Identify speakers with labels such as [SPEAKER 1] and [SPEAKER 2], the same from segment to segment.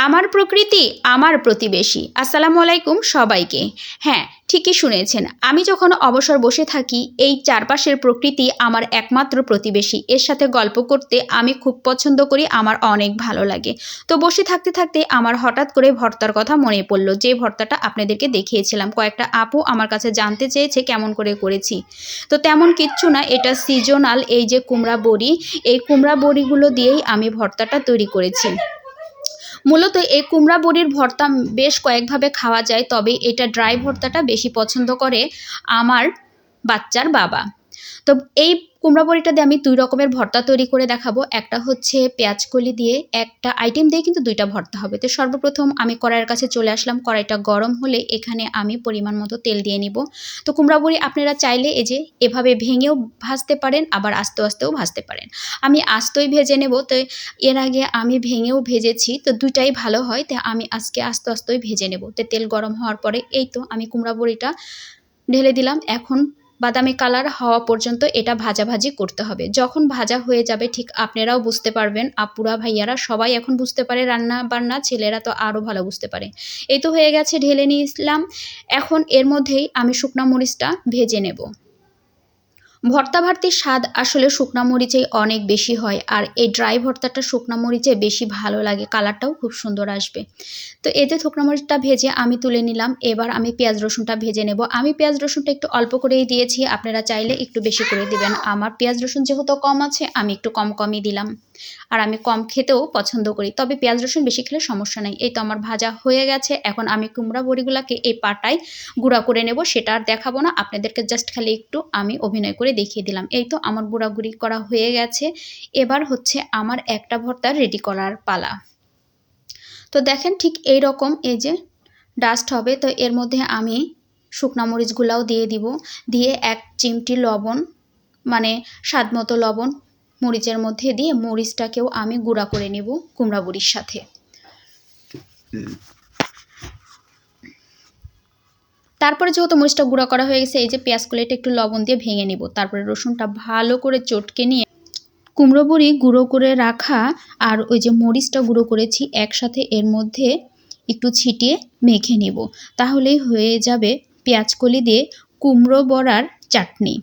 [SPEAKER 1] আমার প্রকৃতি আমার প্রতিবেশী। আসসালামু আলাইকুম সবাইকে। হ্যাঁ, ঠিকই শুনেছেন। আমি যখন অবসর বসে থাকি, এই চারপাশের প্রকৃতি আমার একমাত্র প্রতিবেশী। এর সাথে গল্প করতে আমি খুব পছন্দ করি, আমার অনেক ভালো লাগে। তো বসে থাকতে থাকতে আমার হঠাৎ করে ভর্তার কথা মনে পড়ল, যে ভর্তাটা আপনাদেরকে দেখিয়েছিলাম। কয়েকটা আপু আমার কাছে জানতে চেয়েছে কেমন করে করেছি। তো তেমন কিচ্ছু না, এটা সিজনাল এই যে কুমড়া বড়ি, এই কুমড়া বড়িগুলো দিয়েই আমি ভর্তাটা তৈরি করেছি। মূলত এই কুমড়া বড়ির ভর্তা বেশ কয়েকভাবে খাওয়া যায়, তবে এটা ড্রাই ভর্তাটা বেশি পছন্দ করে আমার বাচ্চার বাবা। তো এই কুমড়া বড়িটা দিয়ে আমি 2 রকমের ভর্তা তৈরি করে দেখাবো। একটা হচ্ছে পেঁয়াজকলি দিয়ে, একটা আইটেম দিয়ে কিন্তু 2টা ভর্তা হবে। তো সর্বপ্রথম আমি কড়াইয়ের কাছে চলে আসলাম। কড়াইটা গরম হলে এখানে আমি পরিমাণ মতো তেল দিয়ে নিব। তো কুমড়া বড়ি আপনারা চাইলে এই যে এভাবে ভেঙেও ভাজতে পারেন, আবার আস্তে আস্তেও ভাজতে পারেন। আমি আস্তই ভেজে নেব। তো এর আগে আমি ভেঙেও ভেজেছি, তো 2টাই ভালো হয়। তো আমি আজকে আস্তই ভেজে নেব। তো তেল গরম হওয়ার পরে এই তো আমি কুমড়া বড়িটা ঢেলে দিলাম। এখন বাদামি কালার হওয়া পর্যন্ত এটা ভাজাভাজি করতে হবে। যখন ভাজা হয়ে যাবে, ঠিক আপনারাও বুঝতে পারবেন, আপুরা ভাইয়ারা সবাই এখন বুঝতে পারে রান্না বান্না, ছেলেরা তো আরও ভালো বুঝতে পারে। এই তো হয়ে গেছে, ঢেলে নিয়েছিলাম। এখন এর মধ্যেই আমি শুকনা মরিচটা ভেজে নেব। ভর্তা ভাতের স্বাদ আসলে শুকনা মরিচেই অনেক বেশি হয়, আর এই ড্রাই ভর্তাটা শুকনা মরিচে বেশি ভালো লাগে, কালারটাও খুব সুন্দর আসবে। তো এতে শুকনা মরিচটা ভেজে আমি তুলে নিলাম। এবার আমি পেঁয়াজ রসুনটা ভেজে নেব। আমি পেঁয়াজ রসুনটা একটু অল্প করেই দিয়েছি, আপনারা চাইলে একটু বেশি করে দিবেন। আমার পেঁয়াজ রসুন যেহেতু কম আছে, আমি একটু কমই দিলাম। আর আমি কম খেতেও পছন্দ করি, তবে পেঁয়াজ রসুন বেশি খেলে সমস্যা নেই। এই তো আমার ভাজা হয়ে গেছে। এখন আমি কুমড়া বড়িগুলোকে এই পাটায় গুঁড়া করে নেব। সেটা আর দেখাবো না, আপনাদেরকে জাস্ট খালি একটু আমি অভিনয় করে দেখিয়ে দিলাম। এই তো আমার গুঁড়ি করা হয়ে গেছে। এবার হচ্ছে আমার একটা ভর্তা রেডি করার পালা। তো দেখেন ঠিক এই রকম এই যে ডাস্ট হবে। তো এর মধ্যে আমি শুকনা মরিচগুলাও দিয়ে দিব, দিয়ে 1 চিমটি লবণ, মানে স্বাদ মতো লবণ মরিচের মধ্যে দিয়ে মরিচটাকেও আমি গুঁড়া করে নেব কুমড়া বড়ির সাথে। তারপরে যেহেতু মরিচটা গুঁড়া করা হয়ে গেছে, এই যে পেঁয়াজগুলোটা একটু লবণ দিয়ে ভেঙে নেব। তারপরে রসুনটা ভালো করে চটকে নিয়ে কুমড়ো বড়ি গুঁড়ো করে রাখা আর ওই যে মরিচটা গুঁড়ো করেছি একসাথে এর মধ্যে একটু ছিটিয়ে মেখে নেব। তাহলেই হয়ে যাবে পেঁয়াজকলি দিয়ে কুমড়ো বড়ার চাটনি।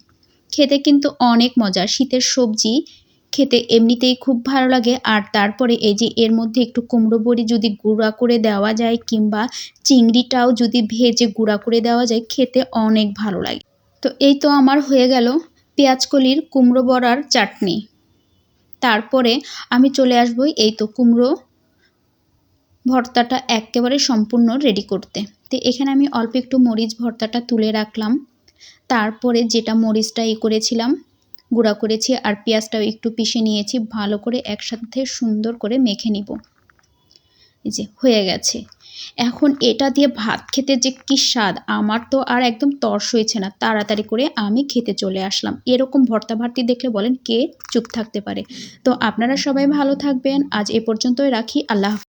[SPEAKER 1] খেতে কিন্তু অনেক মজা। শীতের সবজি খেতে এমনিতেই খুব ভালো লাগে, আর তারপরে এই যে এর মধ্যে একটু কুমড়ো বড়ি যদি গুঁড়া করে দেওয়া যায়, কিংবা চিংড়িটাও যদি ভেজে গুঁড়া করে দেওয়া যায়, খেতে অনেক ভালো লাগে। তো এই তো আমার হয়ে গেল পেঁয়াজকলির কুমড়ো বড়ার চাটনি। তারপরে আমি চলে আসব এই তো কুমড়ো ভর্তাটা একেবারে সম্পূর্ণ রেডি করতে। তো এখানে আমি অল্প একটু মরিচ ভর্তাটা তুলে রাখলাম। তারপরে যেটা মরিচটা করেছিলাম, গুঁড়া করেছি, আর পেঁয়াজটাও একটু পিষে নিয়েছি, ভালো করে একসাথে সুন্দর করে মেখে নিব। এই যে হয়ে গেছে। এখন এটা দিয়ে ভাত খেতে যে কি স্বাদ, আমার তো আর একদম তর্স হয়েছে না। তাড়াতাড়ি করে আমি খেতে চলে আসলাম। এরকম ভর্তা ভাতি দেখলে বলেন কে চুপ থাকতে পারে। তো আপনারা সবাই ভালো থাকবেন। আজ এ পর্যন্তই রাখি। আল্লাহ হাফেজ।